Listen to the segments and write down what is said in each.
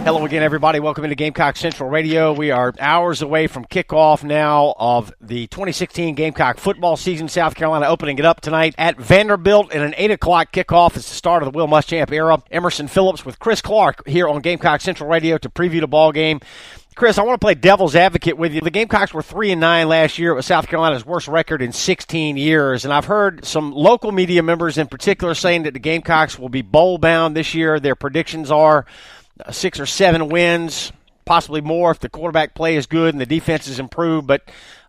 Hello again, everybody. Welcome into Gamecock Central Radio. We are hours away from kickoff now of the 2016 Gamecock football season. South Carolina opening it up tonight at Vanderbilt in an 8 o'clock kickoff. It's the start of the Will Muschamp era. Emerson Phillips with Chris Clark here on Gamecock Central Radio to preview the ball game. Chris, I want to play devil's advocate with you. The Gamecocks were 3-9 last year. It was South Carolina's worst record in 16 years. And I've heard some local media members in particular saying that the Gamecocks will be bowl-bound this year. Their predictions are 6 or 7 wins, possibly more if the quarterback play is good and the defense is improved. But,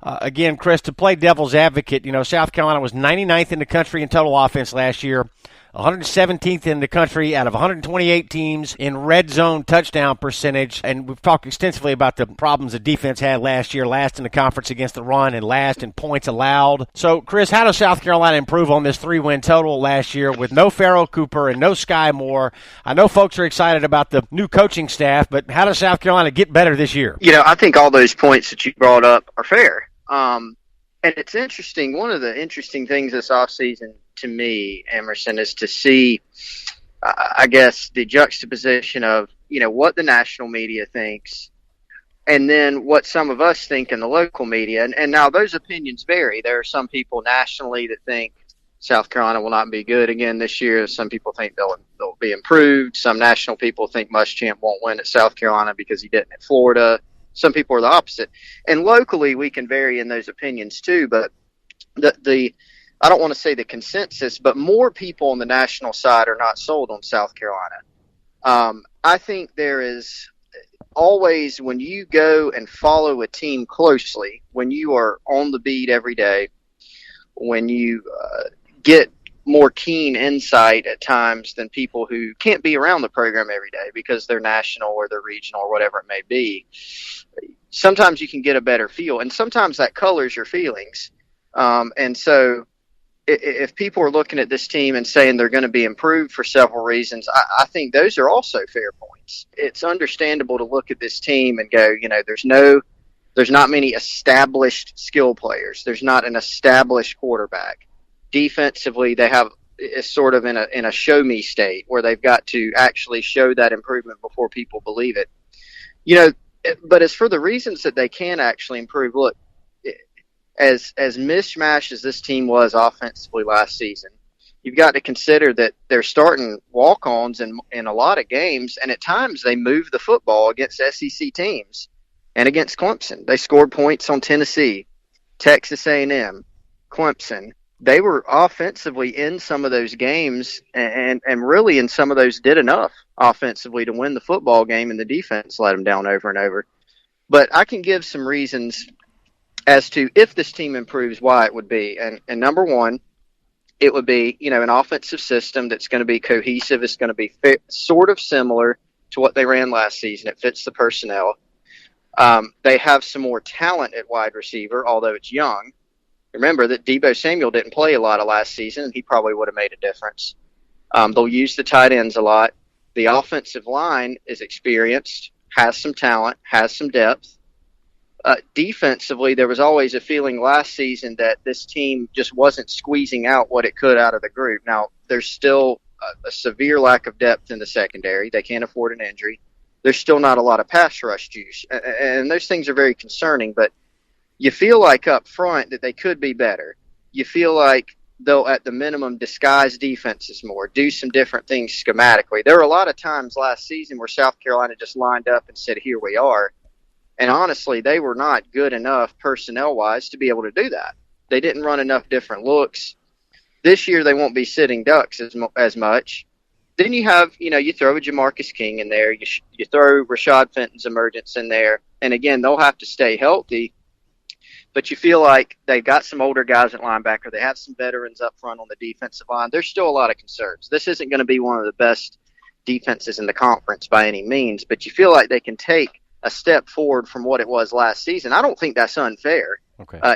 again, Chris, to play devil's advocate, South Carolina was 99th in the country in total offense last year, 117th in the country out of 128 teams in red zone touchdown percentage. And we've talked extensively about the problems the defense had last year, last in the conference against the run and last in points allowed. So, Chris, how does South Carolina improve on this 3-win total last year with no Farrell Cooper and no Sky Moore? I know folks are excited about the new coaching staff, but how does South Carolina get better this year? I think all those points that you brought up are fair. And it's interesting. One of the interesting things this offseason to me, Emerson, is to see, I guess, the juxtaposition of, what the national media thinks and then what some of us think in the local media. And now those opinions vary. There are some people nationally that think South Carolina will not be good again this year. Some people think they'll be improved. Some national people think Muschamp won't win at South Carolina because he didn't at Florida. Some people are the opposite. And locally, we can vary in those opinions too, but the I don't want to say the consensus, but more people on the national side are not sold on South Carolina. I think there is always, when you go and follow a team closely, when you are on the beat every day, when you get more keen insight at times than people who can't be around the program every day because they're national or they're regional or whatever it may be, sometimes you can get a better feel, and sometimes that colors your feelings. And so if people are looking at this team and saying they're going to be improved for several reasons, I think those are also fair points. It's understandable to look at this team and go, there's not many established skill players. There's not an established quarterback. Defensively, they have is sort of in a show me state where they've got to actually show that improvement before people believe it. But as for the reasons that they can actually improve, look, as mishmash as this team was offensively last season, you've got to consider that they're starting walk-ons in a lot of games, and at times they move the football against SEC teams and against Clemson. They scored points on Tennessee, Texas A&M, Clemson. They were offensively in some of those games and really in some of those did enough offensively to win the football game, and the defense let them down over and over. But I can give some reasons as to if this team improves, why it would be. And number one, it would be, an offensive system that's going to be cohesive. It's going to be sort of similar to what they ran last season. It fits the personnel. They have some more talent at wide receiver, although it's young. Remember that Deebo Samuel didn't play a lot of last season, and he probably would have made a difference. They'll use the tight ends a lot. The offensive line is experienced, has some talent, has some depth. Defensively, there was always a feeling last season that this team just wasn't squeezing out what it could out of the group. Now, there's still a severe lack of depth in the secondary. They can't afford an injury. There's still not a lot of pass rush juice, and those things are very concerning, but you feel like up front that they could be better. You feel like they'll, at the minimum, disguise defenses more, do some different things schematically. There were a lot of times last season where South Carolina just lined up and said, here we are. And honestly, they were not good enough personnel-wise to be able to do that. They didn't run enough different looks. This year, they won't be sitting ducks as much. Then you have, you throw a Jamarcus King in there. You throw Rashad Fenton's emergence in there. And again, they'll have to stay healthy. But you feel like they've got some older guys at linebacker. They have some veterans up front on the defensive line. There's still a lot of concerns. This isn't going to be one of the best defenses in the conference by any means, but you feel like they can take a step forward from what it was last season. I don't think that's unfair,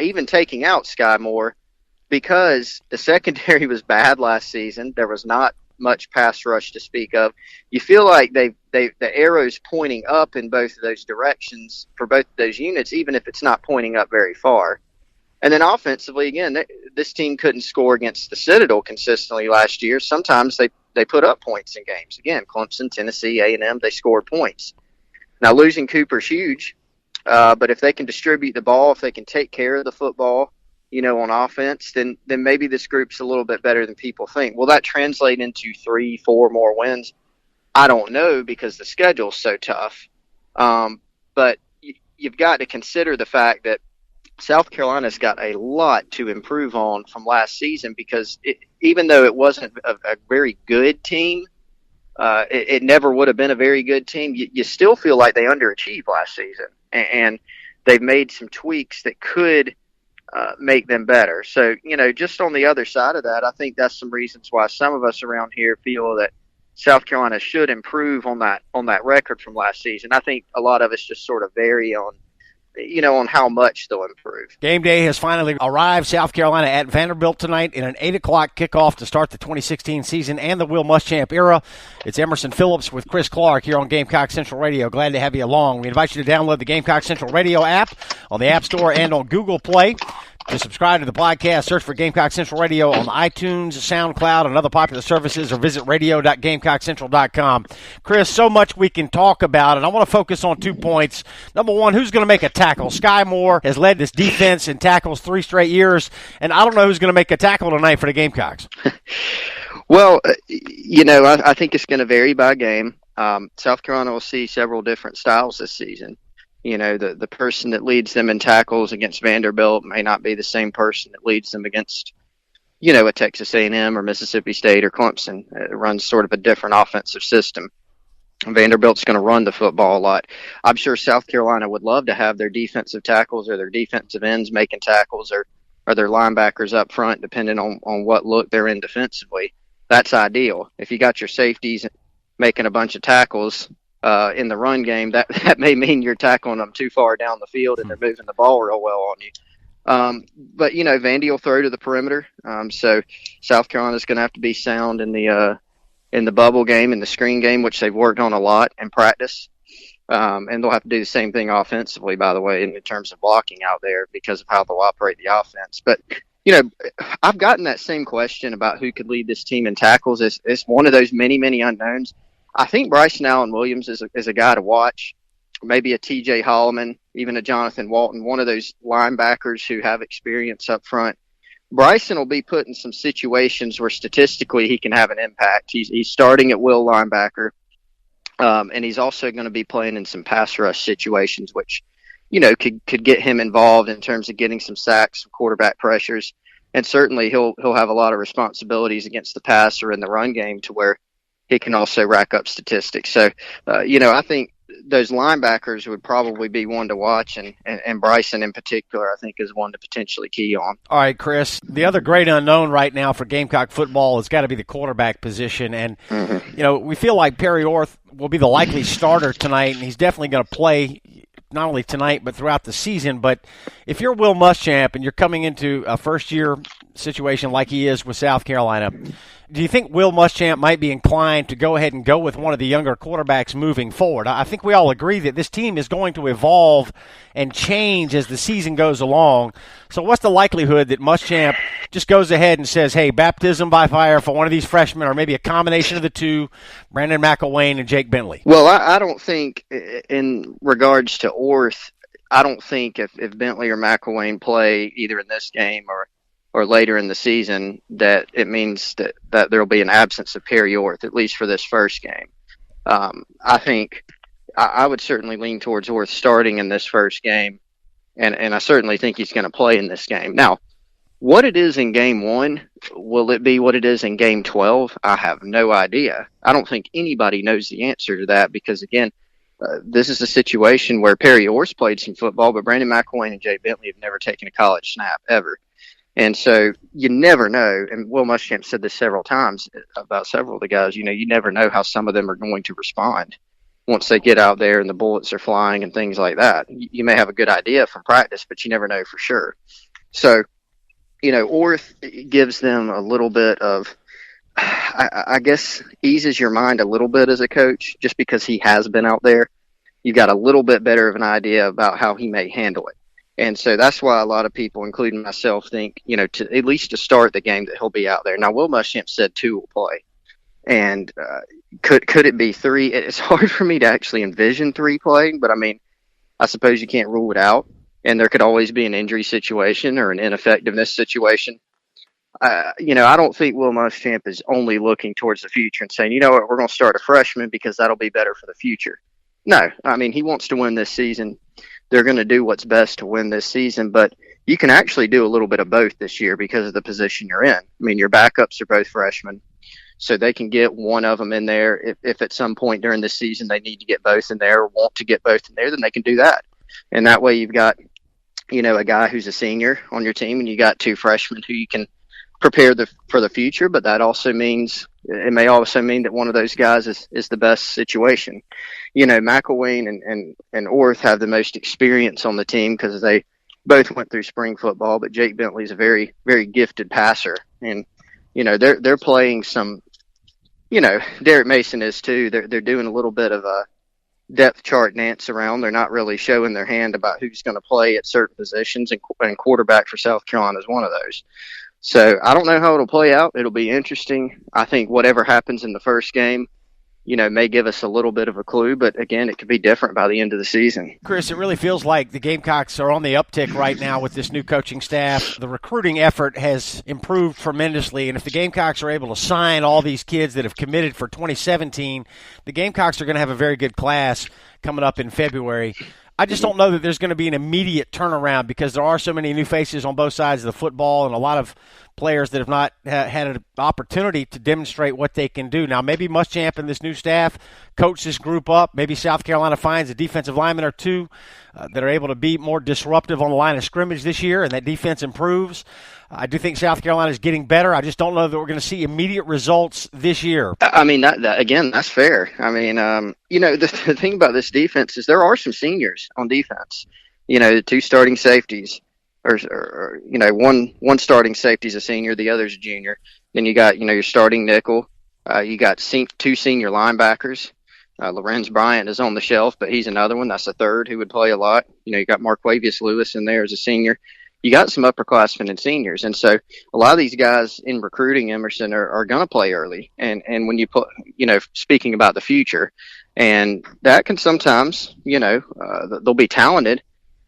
even taking out Sky Moore, because the secondary was bad last season. There was not much pass rush to speak of. You feel like the arrow's pointing up in both of those directions for both of those units, even if it's not pointing up very far. And then offensively, again, this team couldn't score against the Citadel consistently last year. Sometimes they put up points in games. Again, Clemson, Tennessee, A&M, they scored points. Now, losing Cooper's huge, but if they can distribute the ball, if they can take care of the football, on offense, then maybe this group's a little bit better than people think. Will that translate into 3-4 more wins? I don't know, because the schedule's so tough. But you've got to consider the fact that South Carolina's got a lot to improve on from last season, because even though it wasn't a very good team, it never would have been a very good team. You still feel like they underachieved last season, and they've made some tweaks that could make them better. So, just on the other side of that, I think that's some reasons why some of us around here feel that South Carolina should improve on that record from last season. I think a lot of us just sort of vary on how much they'll improve. Game day has finally arrived. South Carolina at Vanderbilt tonight in an 8 o'clock kickoff to start the 2016 season and the Will Muschamp era. It's Emerson Phillips with Chris Clark here on Gamecock Central Radio. Glad to have you along. We invite you to download the Gamecock Central Radio app on the App Store and on Google Play. To subscribe to the podcast, search for Gamecock Central Radio on iTunes, SoundCloud, and other popular services, or visit radio.GamecockCentral.com. Chris, so much we can talk about, and I want to focus on 2 points. Number one, who's going to make a tackle? Sky Moore has led this defense in tackles 3 straight years, and I don't know who's going to make a tackle tonight for the Gamecocks. Well, I think it's going to vary by game. South Carolina will see several different styles this season. The person that leads them in tackles against Vanderbilt may not be the same person that leads them against, a Texas A&M or Mississippi State or Clemson. It runs sort of a different offensive system. Vanderbilt's going to run the football a lot. I'm sure South Carolina would love to have their defensive tackles or their defensive ends making tackles, or their linebackers up front, depending on what look they're in defensively. That's ideal. If you got your safeties making a bunch of tackles in the run game, that may mean you're tackling them too far down the field and they're moving the ball real well on you. But Vandy will throw to the perimeter. So South Carolina's going to have to be sound in the bubble game, in the screen game, which they've worked on a lot in practice. And they'll have to do the same thing offensively, by the way, in terms of blocking out there, because of how they'll operate the offense. But I've gotten that same question about who could lead this team in tackles. It's one of those many, many unknowns. I think Bryson Allen Williams is a guy to watch, maybe a TJ Holloman, even a Jonathan Walton, one of those linebackers who have experience up front. Bryson will be put in some situations where statistically he can have an impact. He's starting at will linebacker, and he's also going to be playing in some pass rush situations, which could get him involved in terms of getting some sacks, some quarterback pressures, and certainly he'll have a lot of responsibilities against the pass or in the run game, to where he can also rack up statistics. So, I think those linebackers would probably be one to watch, and Bryson in particular, I think, is one to potentially key on. All right, Chris, the other great unknown right now for Gamecock football has got to be the quarterback position. And, we feel like Perry Orth will be the likely starter tonight, and he's definitely going to play not only tonight but throughout the season. But if you're Will Muschamp and you're coming into a first-year situation like he is with South Carolina, do you think Will Muschamp might be inclined to go ahead and go with one of the younger quarterbacks moving forward? I think we all agree that this team is going to evolve and change as the season goes along. So what's the likelihood that Muschamp just goes ahead and says, hey, baptism by fire for one of these freshmen, or maybe a combination of the two, Brandon McElwain and Jake Bentley? Well, I don't think, in regards to Orth, I don't think if Bentley or McElwain play either in this game or later in the season, that it means that there will be an absence of Perry Orth, at least for this first game. I think I would certainly lean towards Orth starting in this first game, and I certainly think he's going to play in this game. Now, what it is in game 1, will it be what it is in game 12? I have no idea. I don't think anybody knows the answer to that, because, again, this is a situation where Perry Orth played some football, but Brandon McElwain and Jay Bentley have never taken a college snap, ever. And so you never know, and Will Muschamp said this several times about several of the guys, you never know how some of them are going to respond once they get out there and the bullets are flying and things like that. You may have a good idea from practice, but you never know for sure. So, Orth gives them a little bit of, I guess, eases your mind a little bit as a coach, just because he has been out there. You've got a little bit better of an idea about how he may handle it. And so that's why a lot of people, including myself, think, at least to start the game, that he'll be out there. Now, Will Muschamp said 2 will play. And, Could it be three? It's hard for me to actually envision three playing, but I mean, I suppose you can't rule it out. And there could always be an injury situation or an ineffectiveness situation. I don't think Will Muschamp is only looking towards the future and saying, you know what, we're going to start a freshman because that'll be better for the future. No, I mean, he wants to win this season. They're going to do what's best to win this season, but you can actually do a little bit of both this year because of the position you're in. I mean, your backups are both freshmen, so they can get one of them in there. If at some point during the season they need to get both in there or want to get both in there, then they can do that. And that way you've got, a guy who's a senior on your team, and you got two freshmen who you can prepare for the future, but it may also mean that one of those guys is the best situation. McElwain and Orth have the most experience on the team because they both went through spring football, but Jake Bentley's a very, very gifted passer. And, they're playing some, Derek Mason is too. They're doing a little bit of a depth chart dance around. They're not really showing their hand about who's going to play at certain positions, and quarterback for South Carolina is one of those. So I don't know how it'll play out. It'll be interesting. I think whatever happens in the first game, may give us a little bit of a clue. But, again, it could be different by the end of the season. Chris, it really feels like the Gamecocks are on the uptick right now with this new coaching staff. The recruiting effort has improved tremendously. And if the Gamecocks are able to sign all these kids that have committed for 2017, the Gamecocks are going to have a very good class coming up in February. I just don't know that there's going to be an immediate turnaround because there are so many new faces on both sides of the football and a lot of players that have not had an opportunity to demonstrate what they can do. Now, maybe Muschamp and this new staff coach this group up. Maybe South Carolina finds a defensive lineman or two that are able to be more disruptive on the line of scrimmage this year, and that defense improves. I do think South Carolina is getting better. I just don't know that we're going to see immediate results this year. I mean, that again, that's fair. I mean, the thing about this defense is there are some seniors on defense. The two starting safeties, or one starting safety is a senior, the other's a junior. Then you got, your starting nickel. You got two senior linebackers. Lorenz Bryant is on the shelf, but he's another one. That's a third who would play a lot. You got Marquavius Lewis in there as a senior. You got some upperclassmen and seniors. And so a lot of these guys in recruiting, Emerson, are going to play early. And when you put, speaking about the future, and that can sometimes, they'll be talented,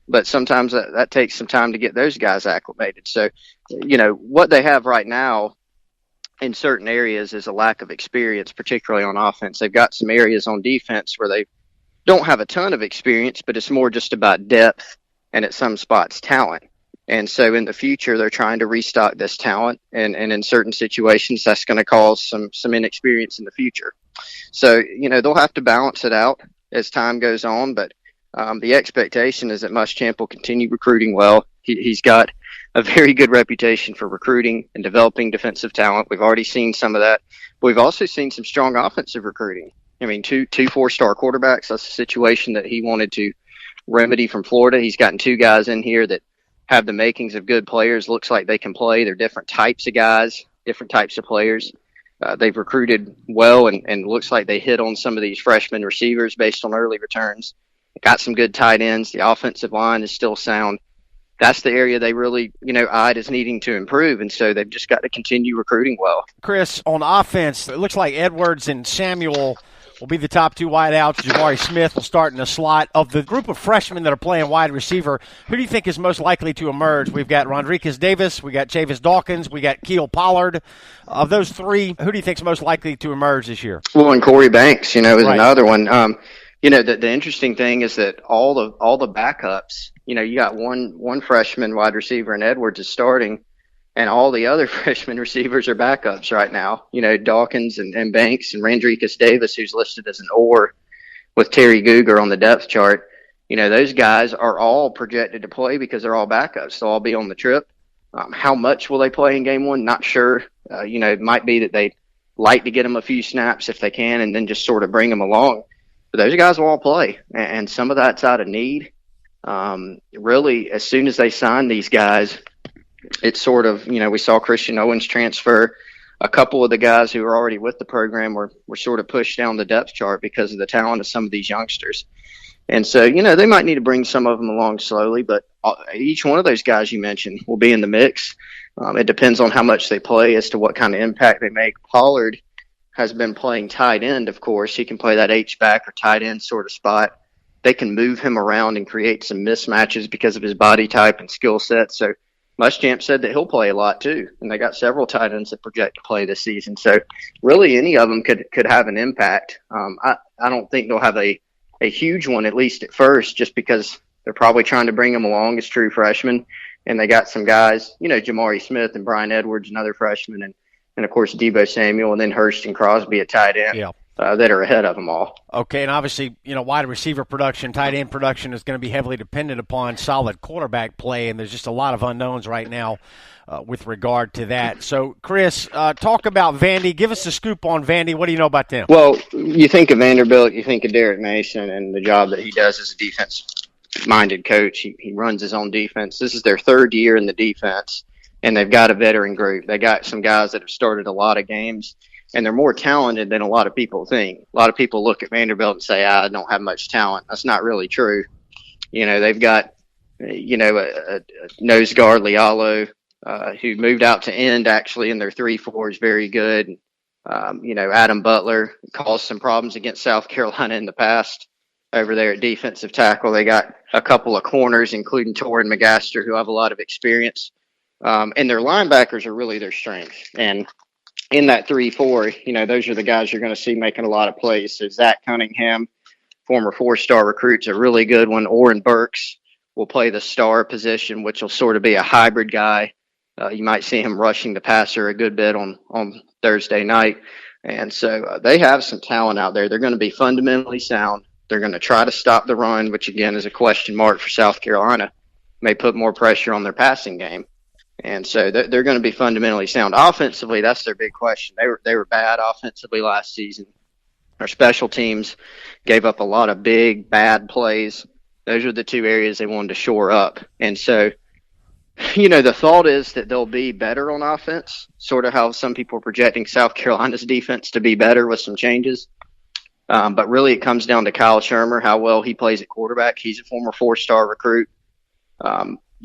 but sometimes that takes some time to get those guys acclimated. So, what they have right now in certain areas is a lack of experience, particularly on offense. They've got some areas on defense where they don't have a ton of experience, but it's more just about depth and at some spots talent. And so in the future, they're trying to restock this talent. And in certain situations, that's going to cause some inexperience in the future. So, they'll have to balance it out as time goes on. But the expectation is that Muschamp will continue recruiting well. He's got a very good reputation for recruiting and developing defensive talent. We've already seen some of that. But we've also seen some strong offensive recruiting. I mean, two 4-star quarterbacks. That's a situation that he wanted to remedy from Florida. He's gotten two guys in here that have the makings of good players. Looks like they can play. They're different types of guys, different types of players. They've recruited well, and looks like they hit on some of these freshman receivers based on early returns. Got some good tight ends. The offensive line is still sound. That's the area they really, eyed as needing to improve, and so they've just got to continue recruiting well. Chris, on offense, it looks like Edwards and Samuel will be the top two wideouts. Jabari Smith will start in the slot. Of the group of freshmen that are playing wide receiver, who do you think is most likely to emerge? We've got Rodriguez Davis, we got Chavis Dawkins, we got Keel Pollard. Of those three, who do you think is most likely to emerge this year? Well, and Corey Banks, is right. Another one. The interesting thing is that all the backups, you got one freshman wide receiver, and Edwards is starting, and all the other freshman receivers are backups right now. Dawkins and Banks and Rodriguez Davis, who's listed as an or with Terry Guger on the depth chart. Those guys are all projected to play because they're all backups. They'll all be on the trip. How much will they play in game one? Not sure. It might be that they like to get them a few snaps if they can and then just sort of bring them along. But those guys will all play, and some of that's out of need. Really, as soon as they sign these guys, it's sort of, we saw Christian Owens transfer. A couple of the guys who were already with the program were sort of pushed down the depth chart because of the talent of some of these youngsters. And so, they might need to bring some of them along slowly, but each one of those guys you mentioned will be in the mix. It depends on how much they play as to what kind of impact they make. Pollard has been playing tight end, of course. He can play that H-back or tight end sort of spot. They can move him around and create some mismatches because of his body type and skill set. So Muschamp said that he'll play a lot too, and they got several tight ends that project to play this season. So really any of them could have an impact. I don't think they'll have a huge one, at least at first, just because they're probably trying to bring them along as true freshmen. And they got some guys, Jamari Smith and Brian Edwards, another freshman, and of course Deebo Samuel, and then Hurst and Crosby at tight end. Yeah. That are ahead of them all. Okay, and obviously, wide receiver production, tight end production is going to be heavily dependent upon solid quarterback play, and there's just a lot of unknowns right now with regard to that. So, Chris, talk about Vandy. Give us a scoop on Vandy. What do you know about them? Well, you think of Vanderbilt, you think of Derek Mason and the job that he does as a defense-minded coach. He runs his own defense. This is their third year in the defense, and they've got a veteran group. They got some guys that have started a lot of games, and they're more talented than a lot of people think. A lot of people look at Vanderbilt and say, I don't have much talent. That's not really true. They've got, a nose guard, Lialo, who moved out to end actually in their 3-4 is very good. Adam Butler caused some problems against South Carolina in the past over there at defensive tackle. They got a couple of corners, including Torrin McGaster, who have a lot of experience. And their linebackers are really their strength. And in that 3-4, those are the guys you're going to see making a lot of plays. So Zach Cunningham, former 4-star recruit's a really good one. Oren Burks will play the star position, which will sort of be a hybrid guy. You might see him rushing the passer a good bit on Thursday night. And so they have some talent out there. They're going to be fundamentally sound. They're going to try to stop the run, which again is a question mark for South Carolina. May put more pressure on their passing game. And so they're going to be fundamentally sound. Offensively, that's their big question. They were bad offensively last season. Our special teams gave up a lot of big, bad plays. Those are the two areas they wanted to shore up. And so, the thought is that they'll be better on offense, sort of how some people are projecting South Carolina's defense to be better with some changes. But really it comes down to Kyle Shermer, how well he plays at quarterback. He's a former 4-star recruit.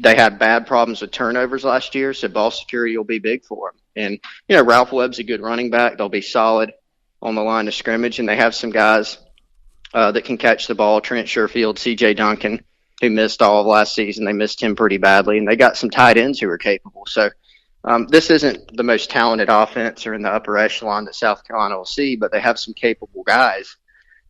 They had bad problems with turnovers last year, so ball security will be big for them. And, Ralph Webb's a good running back. They'll be solid on the line of scrimmage, and they have some guys that can catch the ball. Trent Sherfield, C.J. Duncan, who missed all of last season. They missed him pretty badly, and they got some tight ends who are capable. So this isn't the most talented offense or in the upper echelon that South Carolina will see, but they have some capable guys.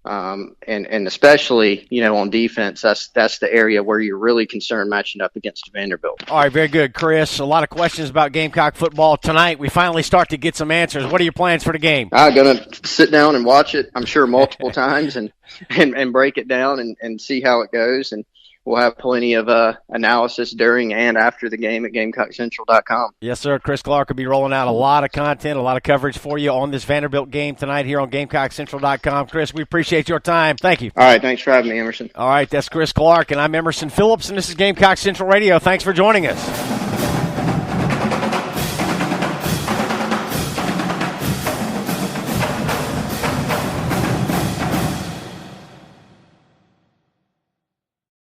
And especially, on defense, that's the area where you're really concerned matching up against Vanderbilt. All right, very good, Chris. A lot of questions about Gamecock football tonight. We finally start to get some answers. What are your plans for the game? I'm going to sit down and watch it, I'm sure, multiple times and break it down and see how it goes. And we'll have plenty of analysis during and after the game at GamecockCentral.com. Yes, sir. Chris Clark will be rolling out a lot of content, a lot of coverage for you on this Vanderbilt game tonight here on GamecockCentral.com. Chris, we appreciate your time. Thank you. All right. Thanks for having me, Emerson. All right. That's Chris Clark, and I'm Emerson Phillips, and this is Gamecock Central Radio. Thanks for joining us.